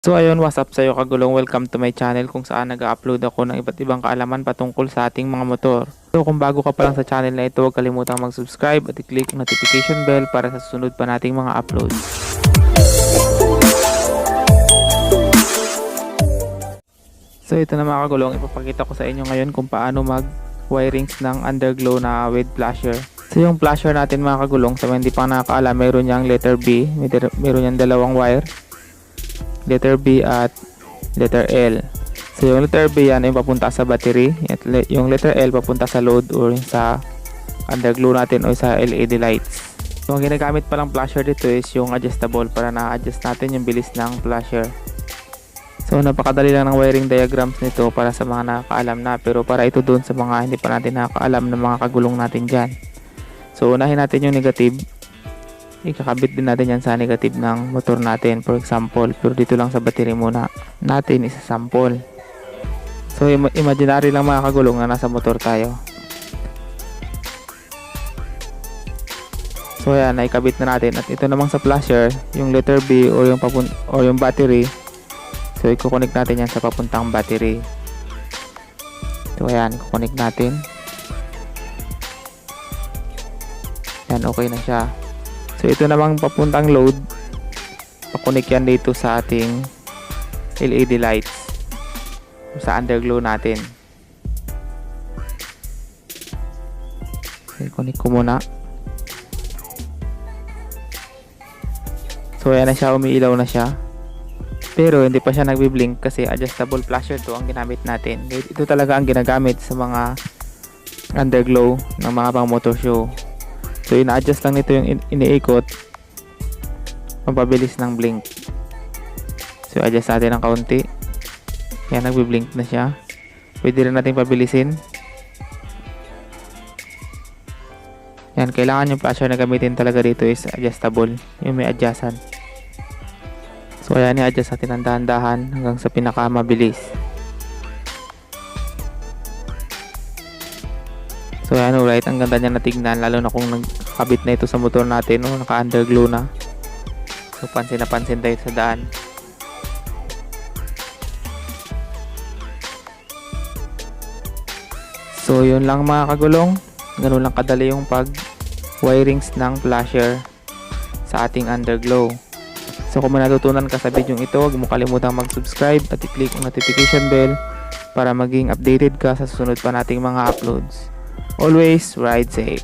So ayun, what's up sa'yo kagulong? Welcome to my channel kung saan nag-upload ako ng iba't ibang kaalaman patungkol sa ating mga motor. So kung bago ka pa lang sa channel na ito, huwag kalimutang mag-subscribe at i-click ang notification bell para sa susunod pa nating mga uploads. So ito na mga kagulong, ipapakita ko sa inyo ngayon kung paano mag-wirings ng underglow na with flasher. So yung flasher natin mga kagulong, sa mga hindi pa nakakaalam, meron niyang letter B, meron niyang dalawang wire, letter B at letter L. So yung letter B yan ay papunta sa battery at yung letter L papunta sa load or sa underglow natin o sa LED lights. So ang ginagamit palang flasher dito is yung adjustable para na-adjust natin yung bilis ng flasher. So napakadali lang ng wiring diagrams nito para sa mga nakakaalam na, pero para ito doon sa mga hindi pa natin nakakaalam ng mga kagulong natin dyan. So unahin natin yung negative. Ikakabit din natin yan sa negative ng motor natin, for example, pero dito lang sa battery muna natin isa-sample. So imaginary lang mga kagulong na nasa motor tayo. So ayan, naikabit na natin at ito namang sa flasher, yung letter B o yung battery. So i-connect natin yan sa papuntang battery. So ayan, i-connect natin. Yan, okay na siya. So ito namang papuntang load, pakunik yan dito sa ating LED lights sa underglow natin. So i-connect ko muna. So ayan na siya, umiilaw na siya. Pero hindi pa siya nagbi-blink kasi adjustable flasher to ang ginamit natin. Ito talaga ang ginagamit sa mga underglow ng mga pang motorshow. So ina-adjust lang nito yung iniikot, mapabilis ng blink. So adjust natin ng kaunti. Yan, nagbi-blink na siya. Pwede rin natin pabilisin. Yan, kailangan yung flasher na gamitin talaga dito is adjustable, yung may adjustan. So ayan, i-adjust natin ang dahan-dahan hanggang sa pinakamabilis. So ayan, alright, ang ganda niya na tignan, lalo na kung nagkabit na ito sa motor natin o naka-underglow na. So pansin na pansin tayo sa daan. So yun lang mga kagulong, ganun lang kadali yung pag-wirings ng flasher sa ating underglow. So kung may natutunan ka sa video ito, huwag mo kalimutang mag-subscribe at i-click ang notification bell para maging updated ka sa susunod pa nating mga uploads. Always ride safe.